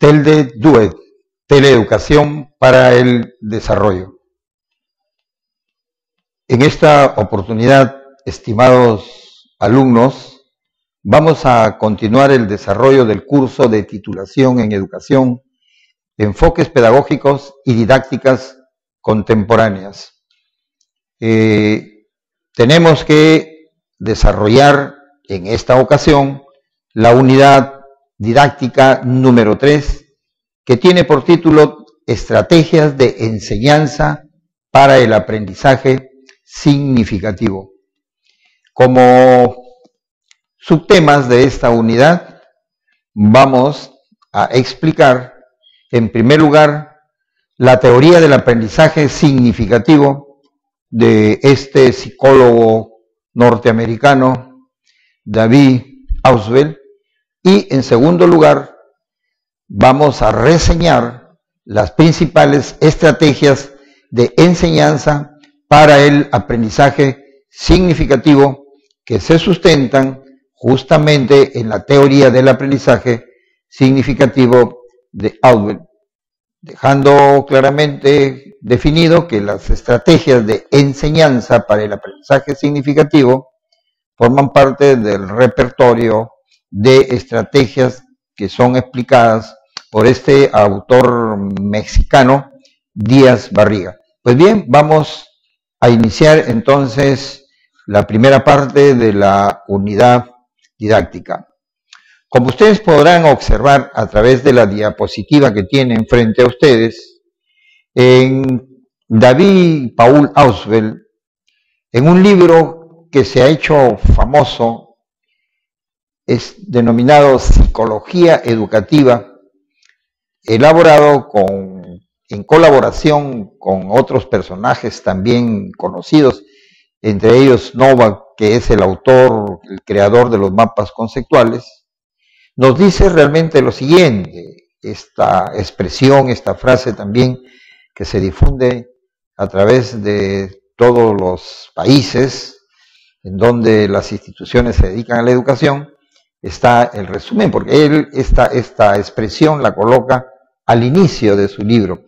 TELDE-DUET, Teleeducación para el Desarrollo. En esta oportunidad, estimados alumnos, vamos a continuar el desarrollo del curso de titulación en educación, enfoques pedagógicos y didácticas contemporáneas. Tenemos que desarrollar en esta ocasión la unidad didáctica número 3, que tiene por título Estrategias de enseñanza para el aprendizaje significativo. Como subtemas de esta unidad vamos a explicar, en primer lugar, la teoría del aprendizaje significativo de este psicólogo norteamericano, David Ausubel, y en segundo lugar, vamos a reseñar las principales estrategias de enseñanza para el aprendizaje significativo que se sustentan justamente en la teoría del aprendizaje significativo de Ausubel, dejando claramente definido que las estrategias de enseñanza para el aprendizaje significativo forman parte del repertorio de estrategias que son explicadas por este autor mexicano, Díaz Barriga. Pues bien, vamos a iniciar entonces la primera parte de la unidad didáctica. Como ustedes podrán observar a través de la diapositiva que tienen frente a ustedes, en David Paul Ausubel, en un libro que se ha hecho famoso, es denominado Psicología Educativa, elaborado en colaboración con otros personajes también conocidos, entre ellos Novak, que es el autor, el creador de los mapas conceptuales, nos dice realmente lo siguiente, esta expresión, esta frase también que se difunde a través de todos los países en donde las instituciones se dedican a la educación. Está el resumen, porque él esta expresión la coloca al inicio de su libro.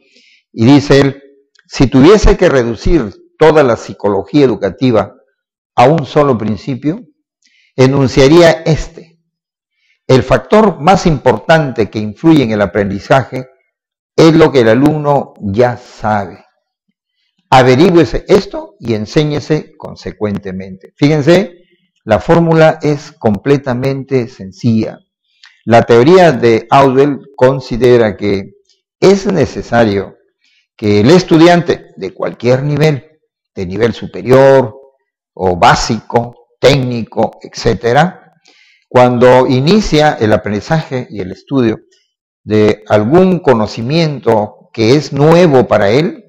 Y dice él, si tuviese que reducir toda la psicología educativa a un solo principio, enunciaría este: el factor más importante que influye en el aprendizaje es lo que el alumno ya sabe. Averígüese esto y enséñese consecuentemente. Fíjense, la fórmula es completamente sencilla. La teoría de Ausubel considera que es necesario que el estudiante de cualquier nivel, de nivel superior o básico, técnico, etcétera, cuando inicia el aprendizaje y el estudio de algún conocimiento que es nuevo para él,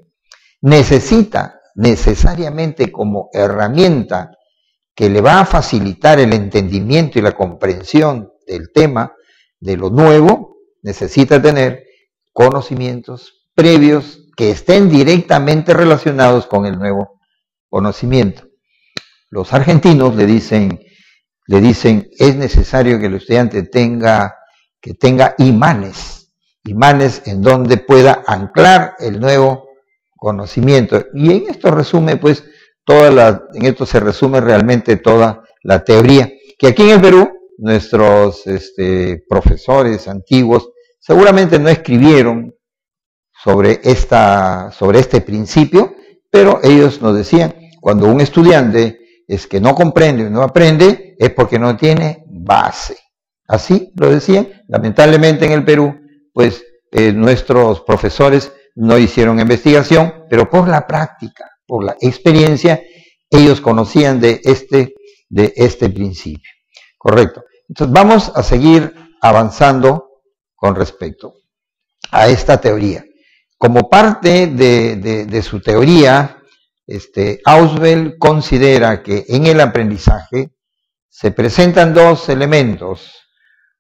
necesita necesariamente como herramienta que le va a facilitar el entendimiento y la comprensión del tema, de lo nuevo, necesita tener conocimientos previos que estén directamente relacionados con el nuevo conocimiento. Los argentinos le dicen, es necesario que el estudiante tenga imanes en donde pueda anclar el nuevo conocimiento. Y en esto resume pues en esto se resume realmente toda la teoría, que aquí en el Perú nuestros profesores antiguos seguramente no escribieron sobre este principio, pero ellos nos decían, cuando un estudiante es que no comprende o no aprende, es porque no tiene base. Así lo decían. Lamentablemente en el Perú, pues nuestros profesores no hicieron investigación, pero por la práctica, por la experiencia, ellos conocían de este principio. Correcto. Entonces vamos a seguir avanzando con respecto a esta teoría. Como parte de su teoría, Ausubel considera que en el aprendizaje se presentan dos elementos.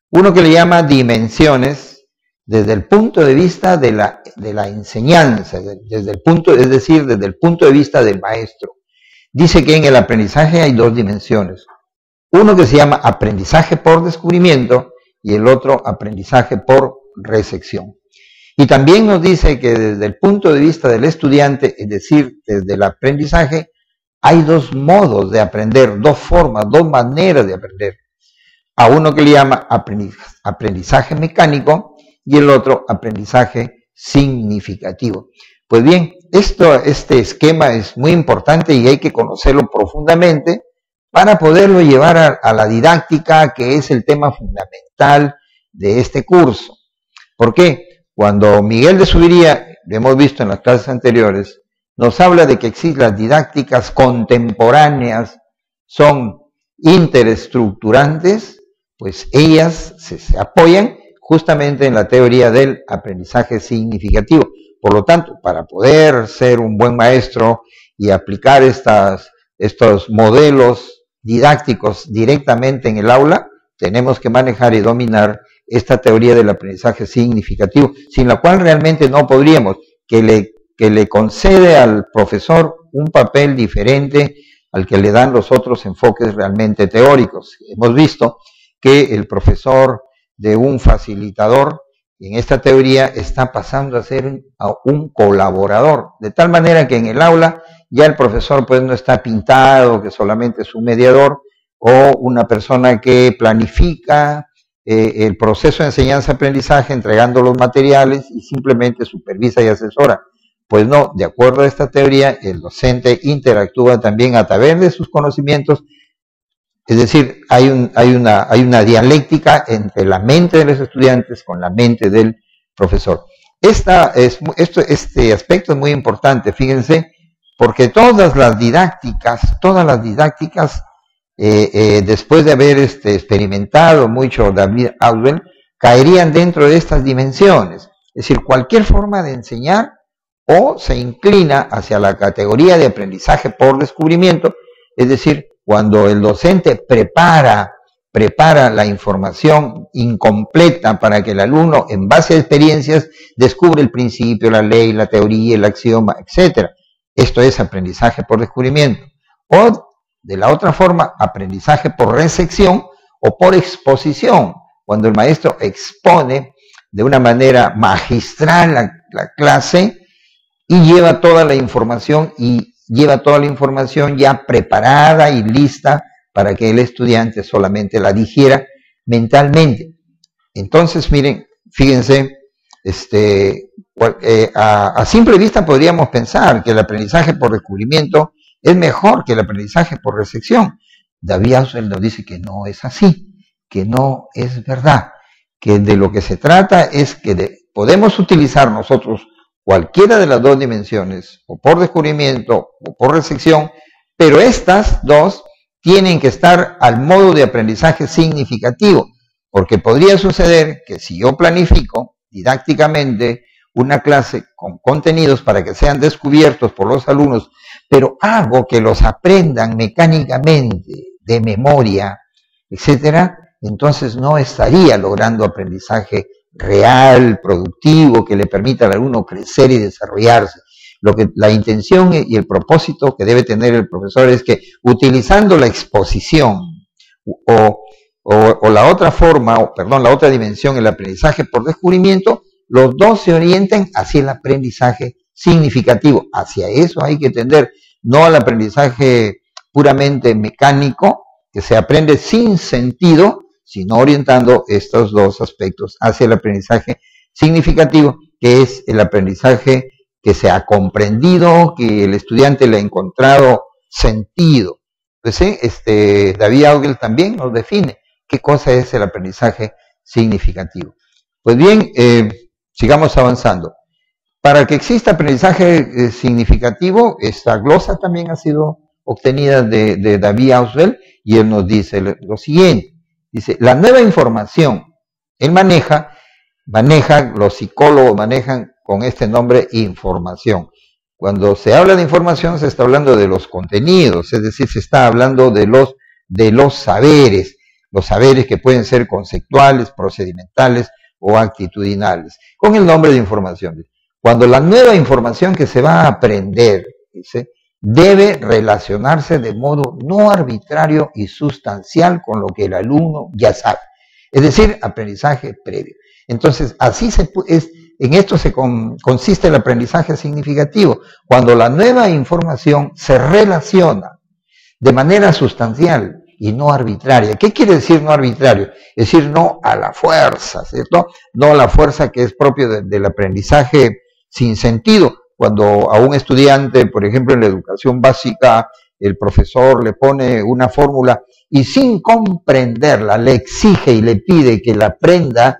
Uno que le llama dimensiones, desde el punto de vista de la enseñanza, desde el punto de vista del maestro. Dice que en el aprendizaje hay dos dimensiones. Uno que se llama aprendizaje por descubrimiento y el otro aprendizaje por recepción. Y también nos dice que desde el punto de vista del estudiante, es decir, desde el aprendizaje, hay dos modos de aprender, dos formas, dos maneras de aprender. A uno que le llama aprendizaje mecánico y el otro aprendizaje significativo. Pues bien, este esquema es muy importante y hay que conocerlo profundamente para poderlo llevar a la didáctica, que es el tema fundamental de este curso. ¿Por qué? Cuando Miguel de Zuviría, lo hemos visto en las clases anteriores, nos habla de que existen las didácticas contemporáneas, son interesestructurantes, pues ellas se apoyan justamente en la teoría del aprendizaje significativo. Por lo tanto, para poder ser un buen maestro y aplicar estos modelos didácticos directamente en el aula, tenemos que manejar y dominar esta teoría del aprendizaje significativo, sin la cual realmente no podríamos, que le concede al profesor un papel diferente al que le dan los otros enfoques realmente teóricos. Hemos visto que el profesor de un facilitador en esta teoría está pasando a ser un colaborador, de tal manera que en el aula ya el profesor pues no está pintado, que solamente es un mediador o una persona que planifica el proceso de enseñanza-aprendizaje entregando los materiales y simplemente supervisa y asesora. Pues no, de acuerdo a esta teoría, el docente interactúa también a través de sus conocimientos, es decir, hay una dialéctica entre la mente de los estudiantes con la mente del profesor. Este aspecto es muy importante, fíjense, porque todas las didácticas, después de haber experimentado mucho David Ausubel, caerían dentro de estas dimensiones. Es decir, cualquier forma de enseñar o se inclina hacia la categoría de aprendizaje por descubrimiento, es decir, cuando el docente prepara la información incompleta para que el alumno, en base a experiencias, descubre el principio, la ley, la teoría, el axioma, etc. Esto es aprendizaje por descubrimiento. O, de la otra forma, aprendizaje por recepción o por exposición, cuando el maestro expone de una manera magistral la clase y lleva toda la información ya preparada y lista para que el estudiante solamente la digiera mentalmente. Entonces, miren, fíjense, a simple vista podríamos pensar que el aprendizaje por descubrimiento es mejor que el aprendizaje por recepción. David Ausubel nos dice que no es así, que no es verdad, que de lo que se trata es que podemos utilizar nosotros cualquiera de las dos dimensiones, o por descubrimiento o por recepción, pero estas dos tienen que estar al modo de aprendizaje significativo, porque podría suceder que si yo planifico didácticamente una clase con contenidos para que sean descubiertos por los alumnos, pero hago que los aprendan mecánicamente, de memoria, etcétera, entonces no estaría logrando aprendizaje real, productivo, que le permita al alumno crecer y desarrollarse. La intención y el propósito que debe tener el profesor es que, utilizando la exposición o la otra forma, la otra dimensión, el aprendizaje por descubrimiento, los dos se orienten hacia el aprendizaje significativo. Hacia eso hay que tender, no al aprendizaje puramente mecánico, que se aprende sin sentido, sino orientando estos dos aspectos hacia el aprendizaje significativo, que es el aprendizaje que se ha comprendido, que el estudiante le ha encontrado sentido. Entonces, David Ausubel también nos define qué cosa es el aprendizaje significativo. Pues bien, sigamos avanzando. Para que exista aprendizaje significativo, esta glosa también ha sido obtenida de David Ausubel, y él nos dice lo siguiente. Dice, la nueva información, él maneja, los psicólogos manejan con este nombre información. Cuando se habla de información se está hablando de los contenidos, es decir, se está hablando de los saberes que pueden ser conceptuales, procedimentales o actitudinales, con el nombre de información. Cuando la nueva información que se va a aprender, dice, debe relacionarse de modo no arbitrario y sustancial con lo que el alumno ya sabe. es decir, aprendizaje previo. Entonces, en esto consiste el aprendizaje significativo, cuando la nueva información se relaciona de manera sustancial y no arbitraria. ¿Qué quiere decir no arbitrario? Es decir, no a la fuerza, ¿cierto? No a la fuerza que es propio del aprendizaje sin sentido. Cuando a un estudiante, por ejemplo, en la educación básica, el profesor le pone una fórmula y sin comprenderla le exige y le pide que la aprenda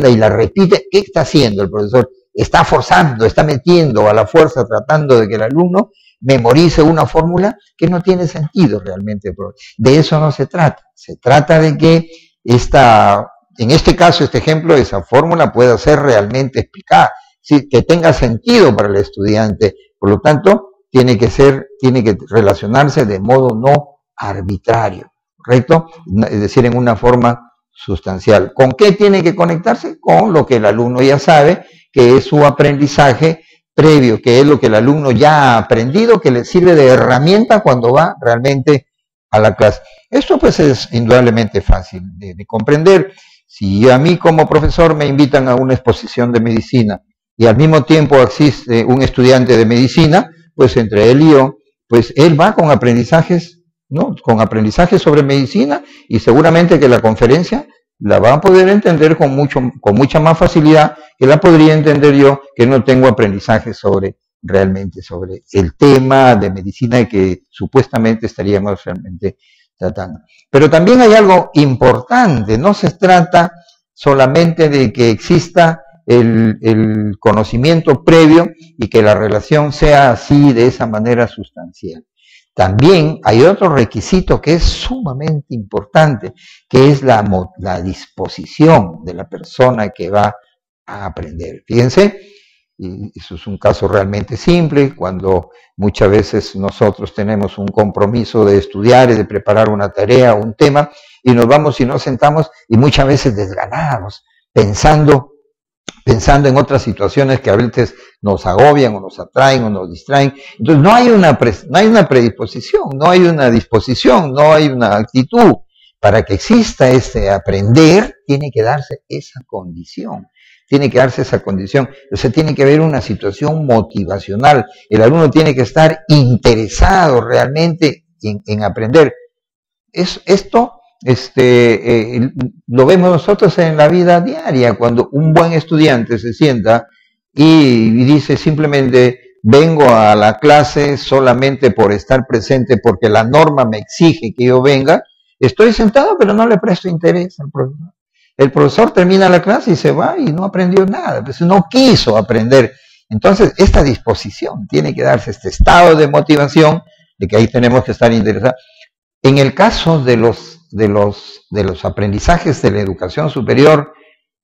y la repite, ¿qué está haciendo el profesor? Está forzando, está metiendo a la fuerza, tratando de que el alumno memorice una fórmula que no tiene sentido realmente. De eso no se trata. Se trata de que en este caso, este ejemplo, esa fórmula pueda ser realmente explicada, ¿sí? Que tenga sentido para el estudiante. Por lo tanto, tiene que relacionarse de modo no arbitrario, ¿correcto? Es decir, en una forma sustancial. ¿Con qué tiene que conectarse? Con lo que el alumno ya sabe, que es su aprendizaje previo, que es lo que el alumno ya ha aprendido, que le sirve de herramienta cuando va realmente a la clase. Esto pues es indudablemente fácil de comprender. Si a mí como profesor me invitan a una exposición de medicina y al mismo tiempo existe un estudiante de medicina, pues entre él y yo, pues él va con aprendizajes, ¿no? Con aprendizajes sobre medicina, y seguramente que la conferencia la va a poder entender con mucha más facilidad que la podría entender yo, que no tengo aprendizaje realmente sobre el tema de medicina que supuestamente estaríamos realmente tratando. Pero también hay algo importante, no se trata solamente de que exista el conocimiento previo y que la relación sea así, de esa manera sustancial. También hay otro requisito que es sumamente importante, que es la disposición de la persona que va a aprender. Fíjense, y eso es un caso realmente simple, cuando muchas veces nosotros tenemos un compromiso de estudiar y de preparar una tarea o un tema, y nos vamos y nos sentamos, y muchas veces desganados, pensando en otras situaciones que a veces nos agobian o nos atraen o nos distraen. Entonces no hay una predisposición, no hay una disposición, no hay una actitud. Para que exista ese aprender, tiene que darse esa condición. Tiene que darse esa condición. O sea, tiene que haber una situación motivacional. El alumno tiene que estar interesado realmente en aprender. Esto lo vemos nosotros en la vida diaria, cuando un buen estudiante se sienta y dice simplemente, vengo a la clase solamente por estar presente, porque la norma me exige que yo venga, estoy sentado pero no le presto interés al profesor. El profesor termina la clase y se va y no aprendió nada, pues no quiso aprender. Entonces, esta disposición tiene que darse, este estado de motivación, de que ahí tenemos que estar interesados. En el caso de los aprendizajes de la educación superior,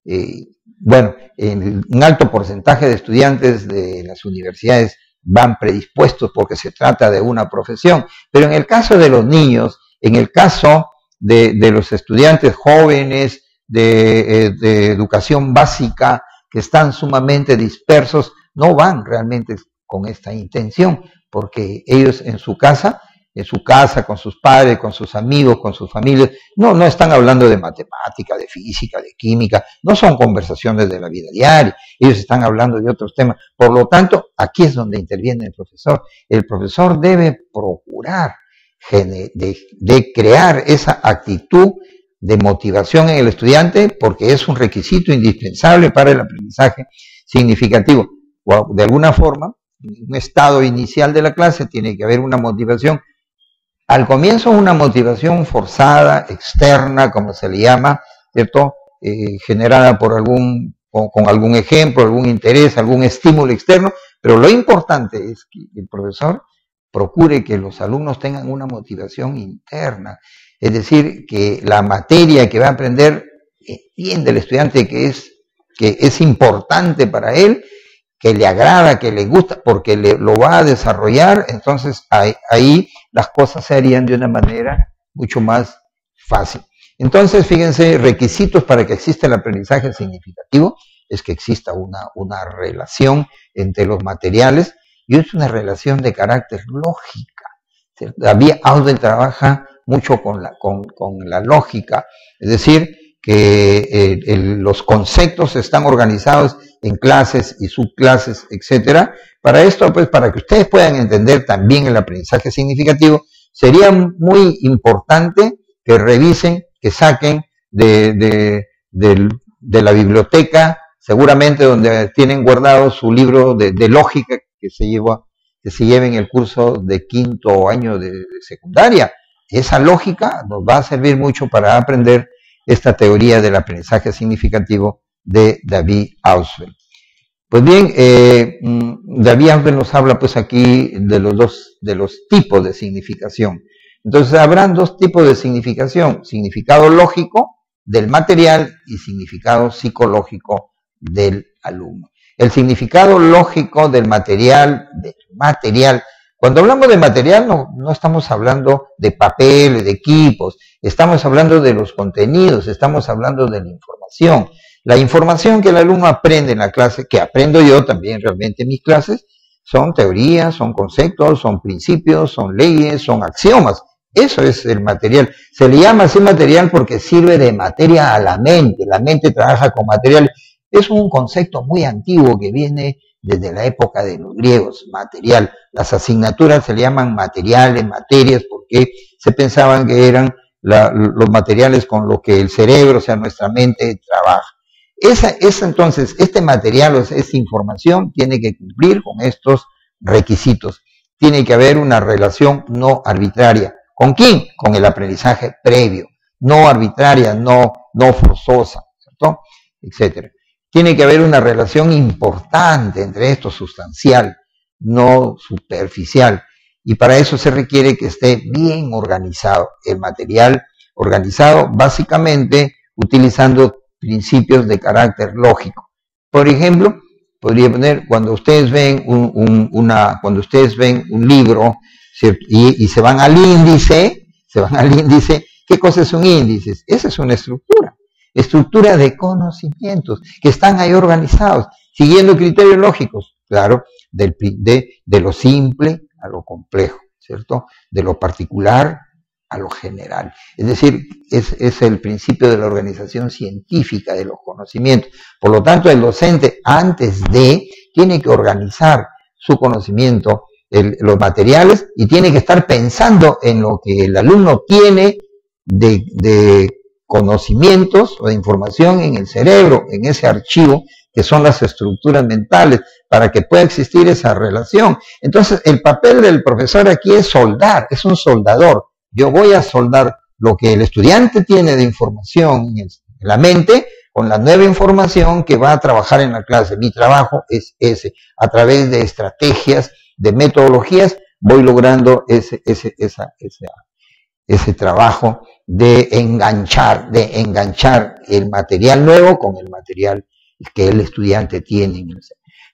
un alto porcentaje de estudiantes de las universidades van predispuestos porque se trata de una profesión, pero en el caso de los niños, en el caso de los estudiantes jóvenes de educación básica que están sumamente dispersos, no van realmente con esta intención, porque ellos en su casa, con sus padres, con sus amigos, con sus familias, no están hablando de matemática, de física, de química, no son conversaciones de la vida diaria, ellos están hablando de otros temas. Por lo tanto, aquí es donde interviene el profesor. El profesor debe procurar de crear esa actitud de motivación en el estudiante, porque es un requisito indispensable para el aprendizaje significativo. De alguna forma, en un estado inicial de la clase tiene que haber una motivación. Al comienzo una motivación forzada, externa, como se le llama, ¿cierto? Generada por con algún ejemplo, algún interés, algún estímulo externo, pero lo importante es que el profesor procure que los alumnos tengan una motivación interna, es decir, que la materia que va a aprender entiende el estudiante que es importante para él, que le agrada, que le gusta, porque lo va a desarrollar. Entonces ahí las cosas se harían de una manera mucho más fácil. Entonces, fíjense, requisitos para que exista el aprendizaje significativo es que exista una relación entre los materiales, y es una relación de carácter lógica. David Auden trabaja mucho con la lógica, es decir, que los conceptos están organizados en clases y subclases, etcétera. Para esto, pues, para que ustedes puedan entender también el aprendizaje significativo, sería muy importante que revisen, que saquen de la biblioteca, seguramente donde tienen guardado su libro de lógica que se lleva en el curso de quinto año de secundaria. Esa lógica nos va a servir mucho para aprender esta teoría del aprendizaje significativo de David Ausubel. Pues bien, David Ausubel nos habla pues aquí de los tipos de significación. Entonces habrán dos tipos de significación: significado lógico del material y significado psicológico del alumno. El significado lógico del material, cuando hablamos de material no estamos hablando de papel, de equipos, estamos hablando de los contenidos, estamos hablando de la información. La información que el alumno aprende en la clase, que aprendo yo también realmente en mis clases, son teorías, son conceptos, son principios, son leyes, son axiomas. Eso es el material. Se le llama así material porque sirve de materia a la mente. La mente trabaja con material. Es un concepto muy antiguo que viene desde la época de los griegos, material. Las asignaturas se le llaman materiales, materias, porque se pensaban que eran los materiales con los que el cerebro, o sea, nuestra mente, trabaja. Entonces, este material, o sea, esta información, tiene que cumplir con estos requisitos. Tiene que haber una relación no arbitraria. ¿Con quién? Con el aprendizaje previo. No arbitraria, no forzosa, ¿cierto? Etcétera. Tiene que haber una relación importante entre esto, sustancial, no superficial. Y para eso se requiere que esté bien organizado. El material organizado básicamente utilizando principios de carácter lógico. Por ejemplo, podría poner, cuando ustedes ven un libro, ¿cierto? Y se van al índice, ¿qué cosa es un índice? Esa es una estructura de conocimientos que están ahí organizados, siguiendo criterios lógicos, claro, de lo simple a lo complejo, ¿cierto? De lo particular a lo general. Es decir, es el principio de la organización científica de los conocimientos. Por lo tanto, el docente, tiene que organizar su conocimiento, los materiales, y tiene que estar pensando en lo que el alumno tiene de conocimientos o de información en el cerebro, en ese archivo, que son las estructuras mentales, para que pueda existir esa relación. Entonces, el papel del profesor aquí es soldar, es un soldador. Yo voy a soldar lo que el estudiante tiene de información en la mente con la nueva información que va a trabajar en la clase. Mi trabajo es ese. A través de estrategias, de metodologías, voy logrando ese trabajo de enganchar el material nuevo con el material que el estudiante tiene.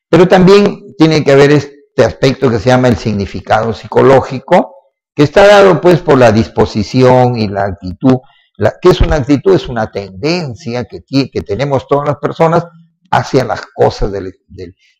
Pero también tiene que haber este aspecto que se llama el significado psicológico, que está dado pues por la disposición y la actitud. ¿Qué es una actitud? Es una tendencia que tenemos todas las personas hacia las cosas del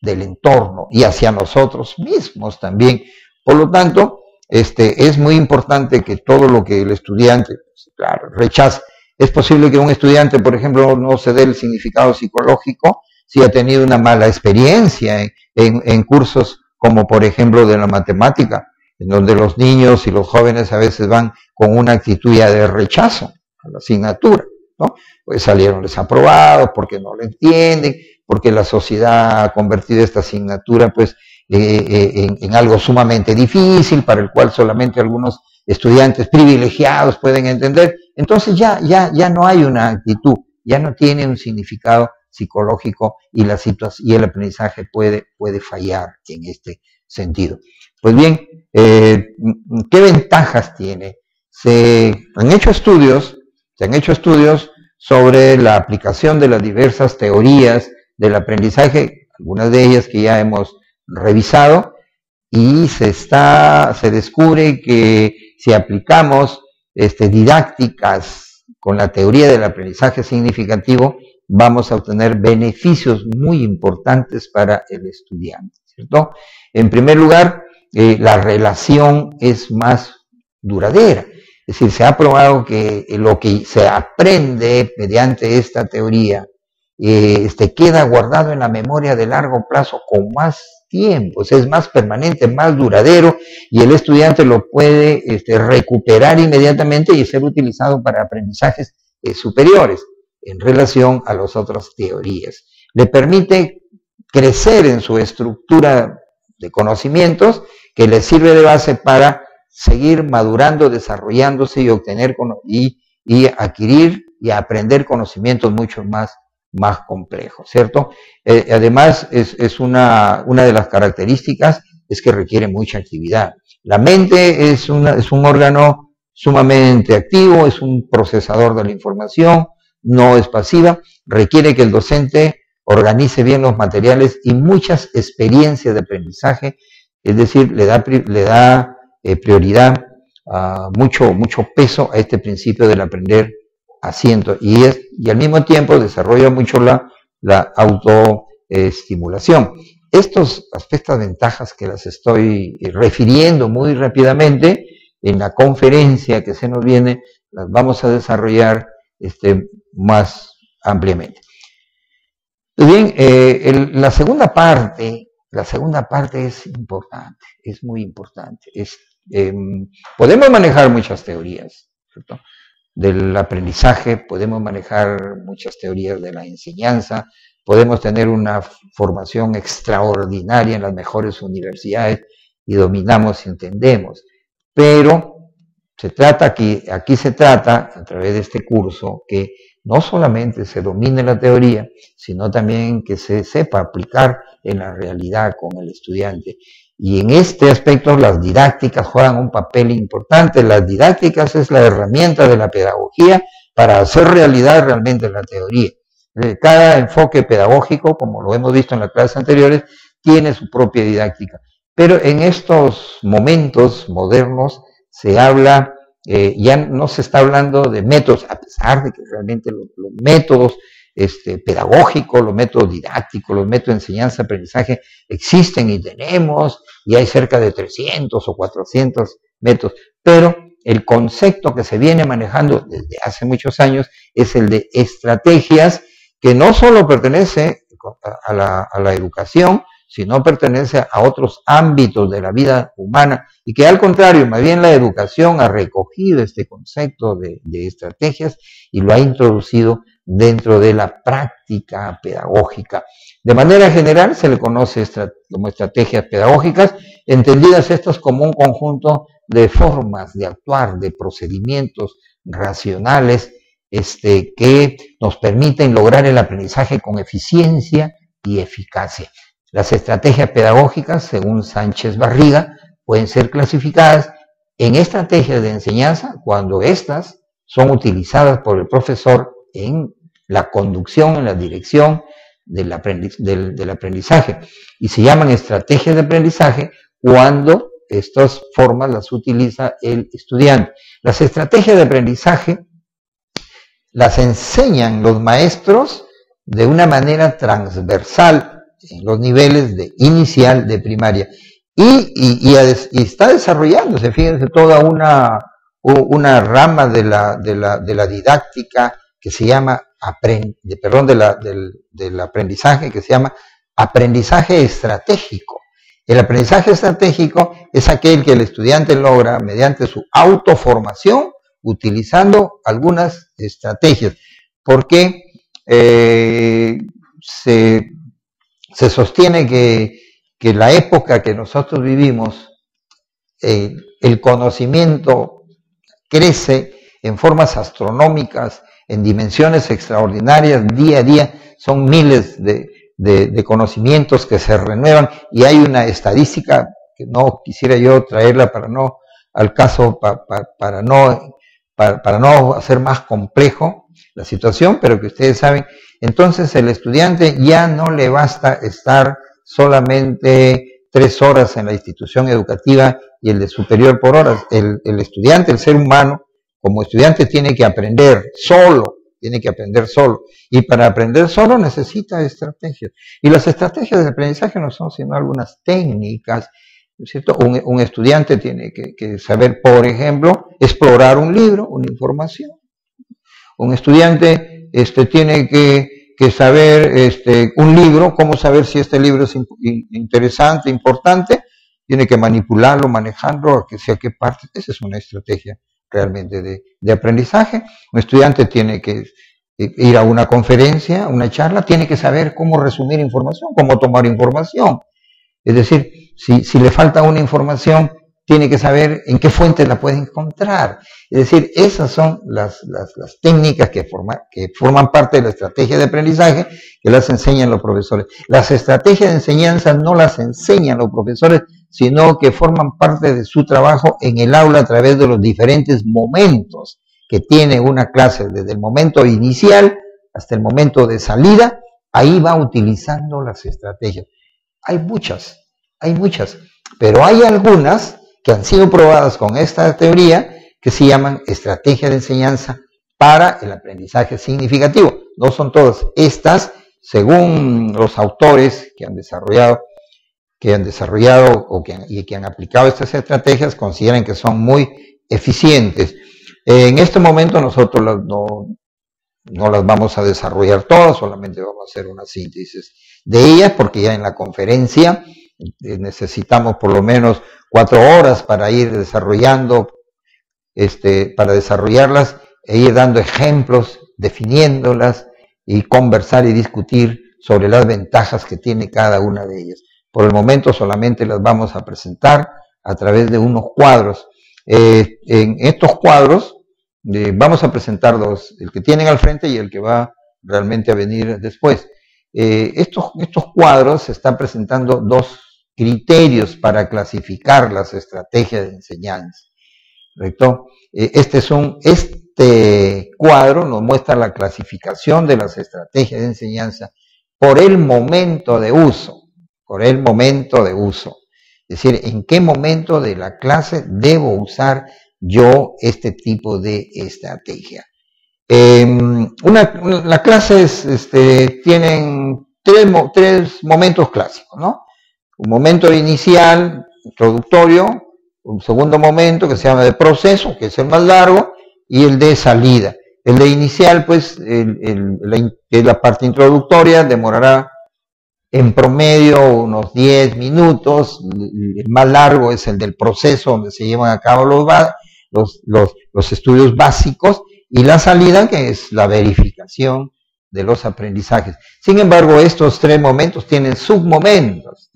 entorno y hacia nosotros mismos también. Por lo tanto, es muy importante que todo lo que el estudiante, claro, rechace. Es posible que un estudiante, por ejemplo, no se dé el significado psicológico si ha tenido una mala experiencia en cursos como, por ejemplo, de la matemática, en donde los niños y los jóvenes a veces van con una actitud ya de rechazo a la asignatura, ¿no? Pues salieron desaprobados porque no lo entienden, porque la sociedad ha convertido esta asignatura pues en algo sumamente difícil, para el cual solamente algunos estudiantes privilegiados pueden entender. Entonces ya no hay una actitud, ya no tiene un significado psicológico y el aprendizaje puede fallar en este sentido. Pues bien, ¿qué ventajas tiene? Se han hecho estudios sobre la aplicación de las diversas teorías del aprendizaje, algunas de ellas que ya hemos revisado, y se descubre que si aplicamos didácticas con la teoría del aprendizaje significativo, vamos a obtener beneficios muy importantes para el estudiante, ¿cierto? En primer lugar, la relación es más duradera. Es decir, se ha probado que lo que se aprende mediante esta teoría queda guardado en la memoria de largo plazo con más tiempo, es más permanente, más duradero, y el estudiante lo puede recuperar inmediatamente y ser utilizado para aprendizajes superiores en relación a las otras teorías. Le permite crecer en su estructura de conocimientos que le sirve de base para seguir madurando, desarrollándose y obtener y adquirir y aprender conocimientos mucho más complejos, ¿cierto? Además, es una de las características es que requiere mucha actividad. La mente es un órgano sumamente activo, es un procesador de la información, no es pasiva, requiere que el docente organice bien los materiales y muchas experiencias de aprendizaje, es decir, le da prioridad, mucho peso a este principio del aprender haciendo, y al mismo tiempo desarrolla mucho la autoestimulación. Estas ventajas que las estoy refiriendo muy rápidamente en la conferencia que se nos viene, las vamos a desarrollar más ampliamente. Bien, la segunda parte es importante, es muy importante. Podemos manejar muchas teorías, ¿cierto?, del aprendizaje, podemos manejar muchas teorías de la enseñanza, podemos tener una formación extraordinaria en las mejores universidades y dominamos y entendemos, pero aquí se trata, a través de este curso, que no solamente se domine la teoría, sino también que se sepa aplicar en la realidad con el estudiante. Y en este aspecto las didácticas juegan un papel importante. Las didácticas es la herramienta de la pedagogía para hacer realidad realmente la teoría. Cada enfoque pedagógico, como lo hemos visto en las clases anteriores, tiene su propia didáctica. Pero en estos momentos modernos se habla, ya no se está hablando de métodos, a pesar de que realmente los métodos pedagógicos, los métodos didácticos, los métodos de enseñanza, aprendizaje existen y tenemos, y hay cerca de 300 o 400 métodos, pero el concepto que se viene manejando desde hace muchos años es el de estrategias, que no solo pertenece a la educación, sino pertenece a otros ámbitos de la vida humana, y que al contrario, más bien la educación ha recogido este concepto de estrategias y lo ha introducido dentro de la práctica pedagógica. De manera general se le conoce como estrategias pedagógicas, entendidas estas como un conjunto de formas de actuar, de procedimientos racionales, que nos permiten lograr el aprendizaje con eficiencia y eficacia. Las estrategias pedagógicas, según Sánchez Barriga, pueden ser clasificadas en estrategias de enseñanza cuando éstas son utilizadas por el profesor en la conducción, en la dirección del aprendizaje. Y se llaman estrategias de aprendizaje cuando estas formas las utiliza el estudiante. Las estrategias de aprendizaje las enseñan los maestros de una manera transversal en los niveles de inicial, de primaria. Y está desarrollándose, fíjense, toda una rama de la didáctica que se llama del aprendizaje, que se llama aprendizaje estratégico. El aprendizaje estratégico es aquel que el estudiante logra mediante su autoformación utilizando algunas estrategias, porque se sostiene que la época que nosotros vivimos, el conocimiento crece en formas astronómicas, en dimensiones extraordinarias, día a día, son miles de conocimientos que se renuevan, y hay una estadística que no quisiera yo traerla para no al caso, para no hacer más complejo la situación, pero que ustedes saben. Entonces el estudiante ya no le basta estar solamente 3 horas en la institución educativa y el de superior por horas. El estudiante, el ser humano, como estudiante tiene que aprender solo, y para aprender solo necesita estrategias. Y las estrategias de aprendizaje no son sino algunas técnicas ¿no es cierto? Un estudiante tiene que saber, por ejemplo, explorar un libro, una información. Un estudiante tiene que saber un libro, cómo saber si este libro es interesante, importante, tiene que manipularlo, manejarlo, que sea qué parte. Esa es una estrategia realmente de aprendizaje. Un estudiante tiene que ir a una conferencia, una charla, tiene que saber cómo resumir información, cómo tomar información. Es decir, si le falta una información, tiene que saber en qué fuente la puede encontrar. Es decir, esas son las técnicas que forman parte de la estrategia de aprendizaje que las enseñan los profesores. Las estrategias de enseñanza no las enseñan los profesores, sino que forman parte de su trabajo en el aula a través de los diferentes momentos que tiene una clase, desde el momento inicial hasta el momento de salida. Ahí va utilizando las estrategias. Hay muchas, pero hay algunas que han sido probadas con esta teoría que se llaman estrategias de enseñanza para el aprendizaje significativo. No son todas. Estas, según los autores que han desarrollado y que han aplicado estas estrategias, consideran que son muy eficientes. En este momento nosotros no las vamos a desarrollar todas, solamente vamos a hacer una síntesis de ellas, porque ya en la conferencia necesitamos por lo menos 4 horas para ir desarrollando, para desarrollarlas e ir dando ejemplos, definiéndolas y conversar y discutir sobre las ventajas que tiene cada una de ellas. Por el momento solamente las vamos a presentar a través de unos cuadros. En estos cuadros vamos a presentar dos, el que tienen al frente y el que va realmente a venir después. Estos cuadros se están presentando dos criterios para clasificar las estrategias de enseñanza, ¿correcto? Este cuadro nos muestra la clasificación de las estrategias de enseñanza por el momento de uso, es decir, en qué momento de la clase debo usar yo este tipo de estrategia. Las clases tienen tres momentos clásicos, ¿no? Un momento inicial, introductorio, un segundo momento que se llama de proceso, que es el más largo, y el de salida. El de inicial, pues, es la parte introductoria, demorará en promedio unos 10 minutos, el más largo es el del proceso, donde se llevan a cabo los estudios básicos, y la salida, que es la verificación de los aprendizajes. Sin embargo, estos tres momentos tienen submomentos.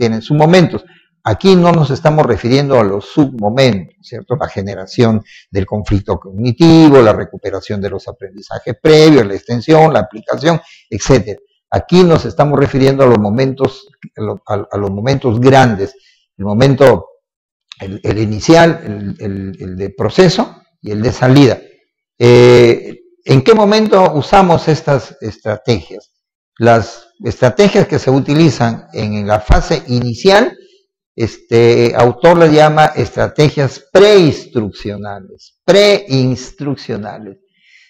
Aquí no nos estamos refiriendo a los submomentos, ¿cierto? La generación del conflicto cognitivo, la recuperación de los aprendizajes previos, la extensión, la aplicación, etc. Aquí nos estamos refiriendo a los momentos, a los momentos grandes, el momento, el inicial, el de proceso y el de salida. ¿En qué momento usamos estas estrategias? Las estrategias que se utilizan en la fase inicial, autor las llama estrategias preinstruccionales.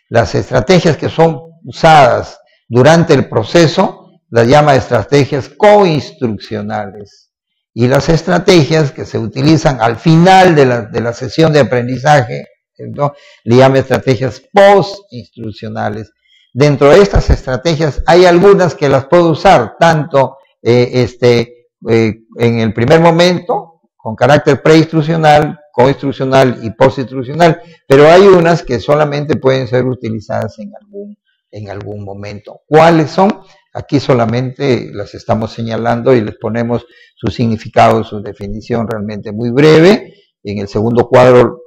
Las estrategias que son usadas durante el proceso las llama estrategias coinstruccionales. Y las estrategias que se utilizan al final de la sesión de aprendizaje, ¿no?, le llama estrategias postinstruccionales. Dentro de estas estrategias hay algunas que las puedo usar tanto en el primer momento, con carácter preinstruccional, coinstruccional y postinstruccional, pero hay unas que solamente pueden ser utilizadas en algún momento. ¿Cuáles son? Aquí solamente las estamos señalando y les ponemos su significado, su definición realmente muy breve. En el segundo cuadro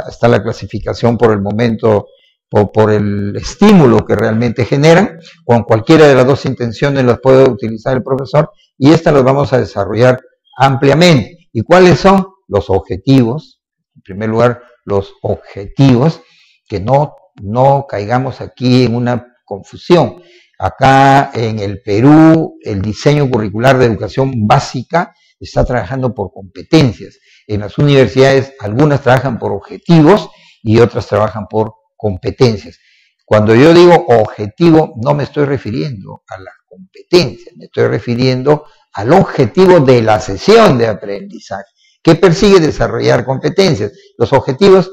está la clasificación por el momento o por el estímulo que realmente generan. Con cualquiera de las dos intenciones las puede utilizar el profesor, y estas las vamos a desarrollar ampliamente. ¿Y cuáles son? Los objetivos. En primer lugar, los objetivos, que no caigamos aquí en una confusión. Acá en el Perú, el diseño curricular de educación básica está trabajando por competencias. En las universidades, algunas trabajan por objetivos y otras trabajan por competencias. Cuando yo digo objetivo, no me estoy refiriendo a las competencias, me estoy refiriendo al objetivo de la sesión de aprendizaje. ¿Qué persigue? Desarrollar competencias. Los objetivos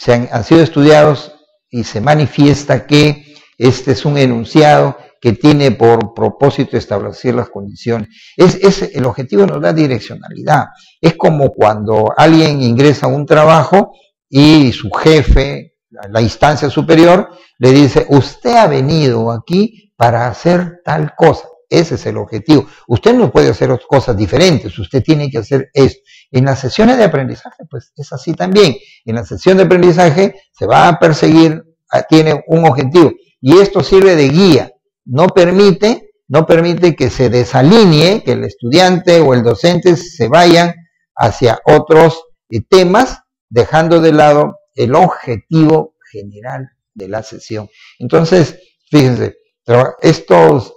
han sido estudiados y se manifiesta que este es un enunciado que tiene por propósito establecer las condiciones. El objetivo nos da direccionalidad. Es como cuando alguien ingresa a un trabajo y su jefe, la instancia superior, le dice, usted ha venido aquí para hacer tal cosa. Ese es el objetivo. Usted no puede hacer cosas diferentes, usted tiene que hacer esto. En las sesiones de aprendizaje, pues es así también. En la sesión de aprendizaje se va a perseguir, tiene un objetivo. Y esto sirve de guía. No permite que se desalinee, que el estudiante o el docente se vayan hacia otros temas, dejando de lado el objetivo general de la sesión. Entonces, fíjense,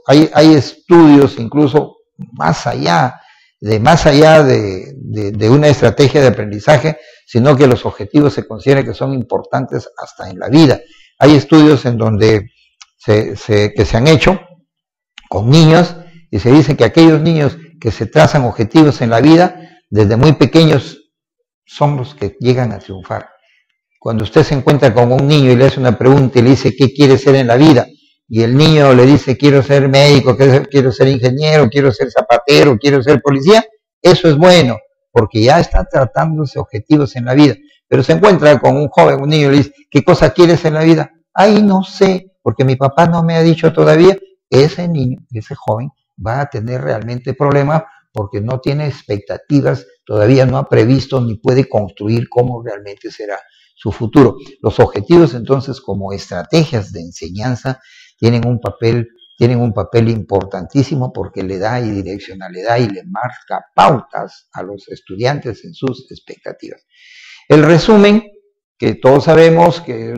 hay estudios incluso más allá de una estrategia de aprendizaje, sino que los objetivos se consideran que son importantes hasta en la vida. Hay estudios en donde que se han hecho con niños y se dice que aquellos niños que se trazan objetivos en la vida, desde muy pequeños, son los que llegan a triunfar. Cuando usted se encuentra con un niño y le hace una pregunta y le dice ¿qué quiere ser en la vida? Y el niño le dice quiero ser médico, quiero ser ingeniero, quiero ser zapatero, quiero ser policía, eso es bueno, porque ya está tratándose objetivos en la vida. Pero se encuentra con un joven, un niño, y le dice ¿qué cosa quieres en la vida? Ay, no sé, porque mi papá no me ha dicho todavía. Ese niño, ese joven, va a tener realmente problemas porque no tiene expectativas, todavía no ha previsto ni puede construir cómo realmente será su futuro. Los objetivos, entonces, como estrategias de enseñanza, tienen un papel importantísimo porque le da direccionalidad y le marca pautas a los estudiantes en sus expectativas. El resumen, que todos sabemos que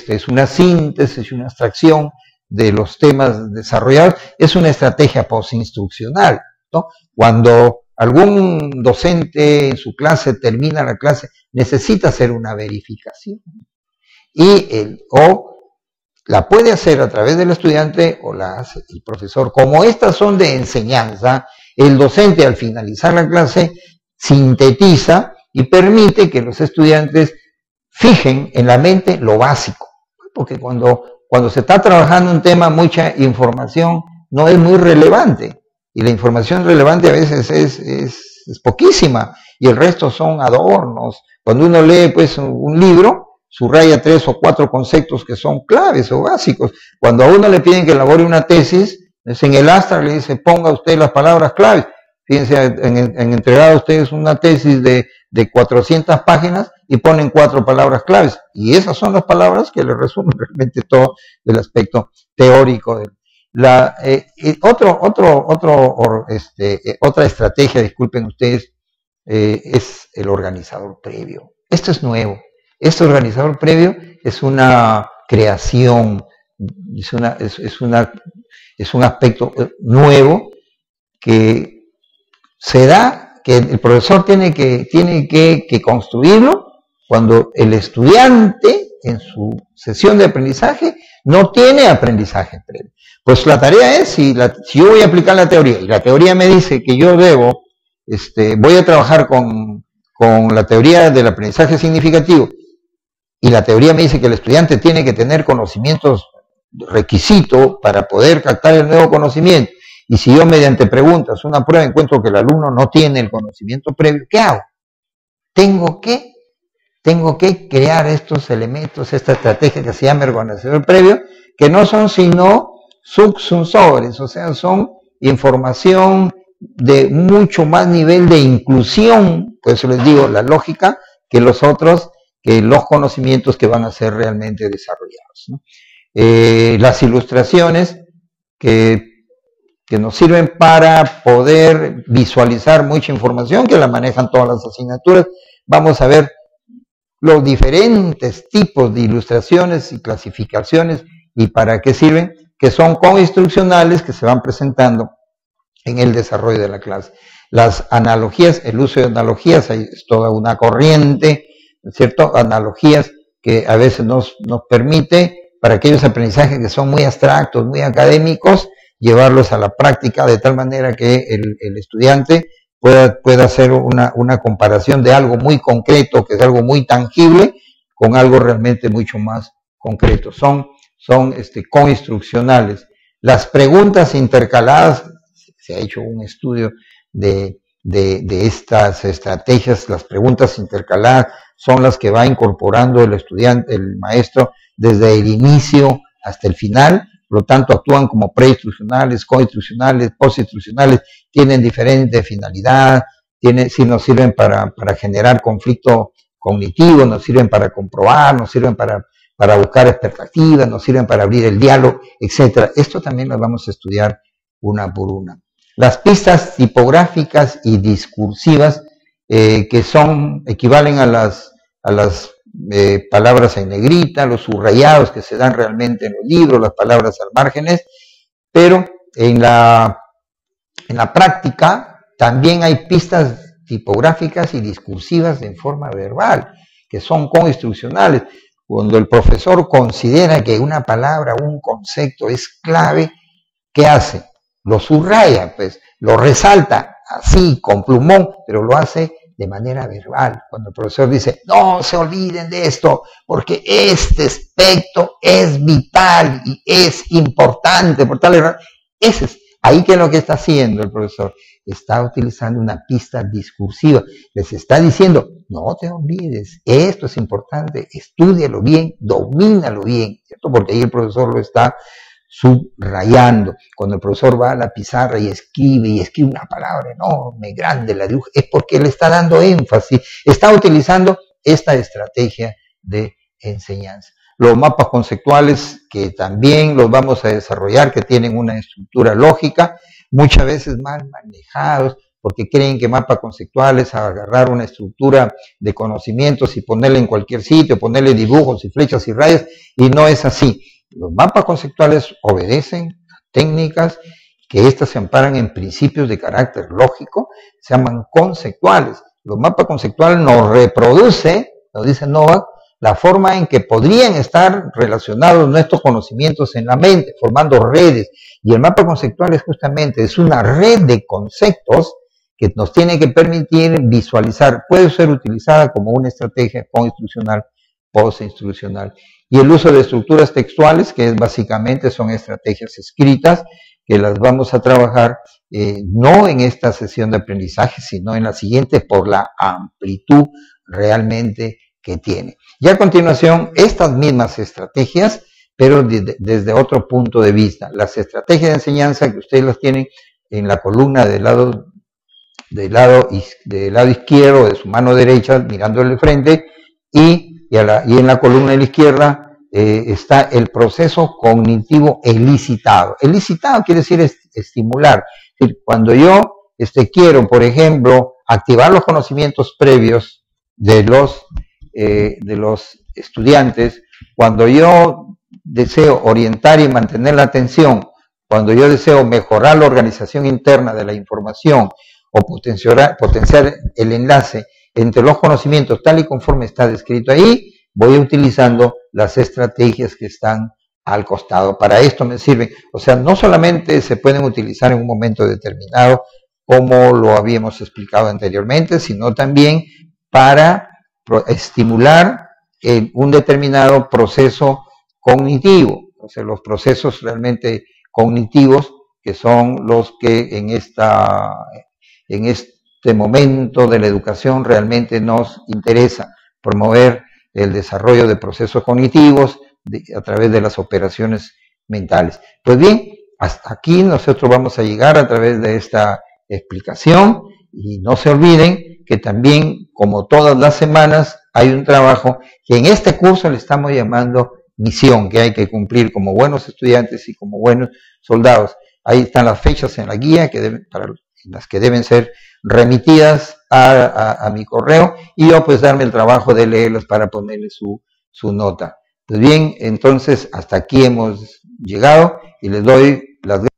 es una síntesis, una abstracción de los temas desarrollados, es una estrategia postinstruccional, ¿no? Cuando algún docente en su clase termina la clase, necesita hacer una verificación o la puede hacer a través del estudiante o la hace el profesor. Como estas son de enseñanza, el docente al finalizar la clase sintetiza y permite que los estudiantes fijen en la mente lo básico, porque cuando se está trabajando un tema, mucha información no es muy relevante, y la información relevante a veces es poquísima, y el resto son adornos. Cuando uno lee pues un libro, subraya 3 o 4 conceptos que son claves o básicos. Cuando a uno le piden que elabore una tesis, en el astra le dice, ponga usted las palabras claves. Fíjense, en entregar a ustedes una tesis de 400 páginas y ponen 4 palabras claves. Y esas son las palabras que le resumen realmente todo el aspecto teórico. Otra estrategia, disculpen ustedes, es el organizador previo. Esto es nuevo. Este organizador previo es una creación, es un aspecto nuevo que se da, que el profesor tiene que construirlo cuando el estudiante en su sesión de aprendizaje no tiene aprendizaje previo. Pues la tarea es, si yo voy a aplicar la teoría y la teoría me dice que yo voy a trabajar con la teoría del aprendizaje significativo, y la teoría me dice que el estudiante tiene que tener conocimientos requisito para poder captar el nuevo conocimiento, y si yo mediante preguntas, una prueba, encuentro que el alumno no tiene el conocimiento previo, ¿qué hago? Tengo que crear estos elementos, esta estrategia que se llama organizador previo, que no son sino subsunsores, o sea, son información de mucho más nivel de inclusión, por eso les digo, la lógica, que los conocimientos que van a ser realmente desarrollados, ¿no? Las ilustraciones que nos sirven para poder visualizar mucha información, que la manejan todas las asignaturas. Vamos a ver los diferentes tipos de ilustraciones y clasificaciones y para qué sirven, que son coinstruccionales, que se van presentando en el desarrollo de la clase. Las analogías, el uso de analogías, es toda una corriente, ¿cierto? Analogías que a veces nos permite, para aquellos aprendizajes que son muy abstractos, muy académicos, llevarlos a la práctica de tal manera que el estudiante pueda hacer una comparación de algo muy concreto, que es algo muy tangible, con algo realmente mucho más concreto. Son coinstruccionales. Las preguntas intercaladas, se ha hecho un estudio de estas estrategias. Las preguntas intercaladas son las que va incorporando el estudiante, el maestro, desde el inicio hasta el final. Por lo tanto, actúan como preinstruccionales, coinstruccionales, postinstruccionales, tienen diferente finalidad, si nos sirven para generar conflicto cognitivo, nos sirven para comprobar, nos sirven para buscar expectativas, nos sirven para abrir el diálogo, etc. Esto también lo vamos a estudiar una por una. Las pistas tipográficas y discursivas, que equivalen a las palabras en negrita, los subrayados que se dan realmente en los libros, las palabras al márgenes, pero en la práctica también hay pistas tipográficas y discursivas en forma verbal, que son coinstruccionales. Cuando el profesor considera que una palabra o un concepto es clave, ¿qué hace? Lo subraya, pues, lo resalta así, con plumón, pero lo hace de manera verbal. Cuando el profesor dice, no se olviden de esto, porque este aspecto es vital y es importante, por tal razón. Ese es ahí que es lo que está haciendo el profesor. Está utilizando una pista discursiva. Les está diciendo, no te olvides, esto es importante, estúdialo bien, domínalo bien, ¿cierto? Porque ahí el profesor lo está subrayando. Cuando el profesor va a la pizarra y escribe una palabra enorme, grande, la dibuja, es porque le está dando énfasis, está utilizando esta estrategia de enseñanza. Los mapas conceptuales, que también los vamos a desarrollar, que tienen una estructura lógica, muchas veces mal manejados, porque creen que mapa conceptual es agarrar una estructura de conocimientos y ponerle en cualquier sitio, ponerle dibujos y flechas y rayas, y no es así. Los mapas conceptuales obedecen a técnicas que éstas se amparan en principios de carácter lógico, se llaman conceptuales. Los mapas conceptuales nos reproduce, nos dice Novak, la forma en que podrían estar relacionados nuestros conocimientos en la mente, formando redes. Y el mapa conceptual es justamente, es una red de conceptos que nos tiene que permitir visualizar. Puede ser utilizada como una estrategia coinstruccional, postinstruccional. Y el uso de estructuras textuales, que básicamente son estrategias escritas, que las vamos a trabajar no en esta sesión de aprendizaje, sino en la siguiente, por la amplitud realmente que tiene. Y a continuación, estas mismas estrategias, pero desde otro punto de vista. Las estrategias de enseñanza que ustedes las tienen en la columna del lado izquierdo de su mano derecha, mirándole de frente, y en la columna de la izquierda está el proceso cognitivo elicitado. Elicitado quiere decir estimular. Es decir, cuando yo quiero, por ejemplo, activar los conocimientos previos de los estudiantes, cuando yo deseo orientar y mantener la atención, cuando yo deseo mejorar la organización interna de la información o potenciar el enlace entre los conocimientos tal y conforme está descrito ahí, voy utilizando las estrategias que están al costado. Para esto me sirven. O sea, no solamente se pueden utilizar en un momento determinado, como lo habíamos explicado anteriormente, sino también para estimular un determinado proceso cognitivo. O sea, los procesos realmente cognitivos, que son los que en este momento de la educación realmente nos interesa, promover el desarrollo de procesos cognitivos a través de las operaciones mentales. Pues bien, hasta aquí nosotros vamos a llegar a través de esta explicación, y no se olviden que también, como todas las semanas, hay un trabajo que en este curso le estamos llamando misión, que hay que cumplir como buenos estudiantes y como buenos soldados. Ahí están las fechas en la guía en las que deben ser remitidas a mi correo, y yo pues darme el trabajo de leerlas para ponerle su nota. Pues bien, entonces hasta aquí hemos llegado y les doy las gracias.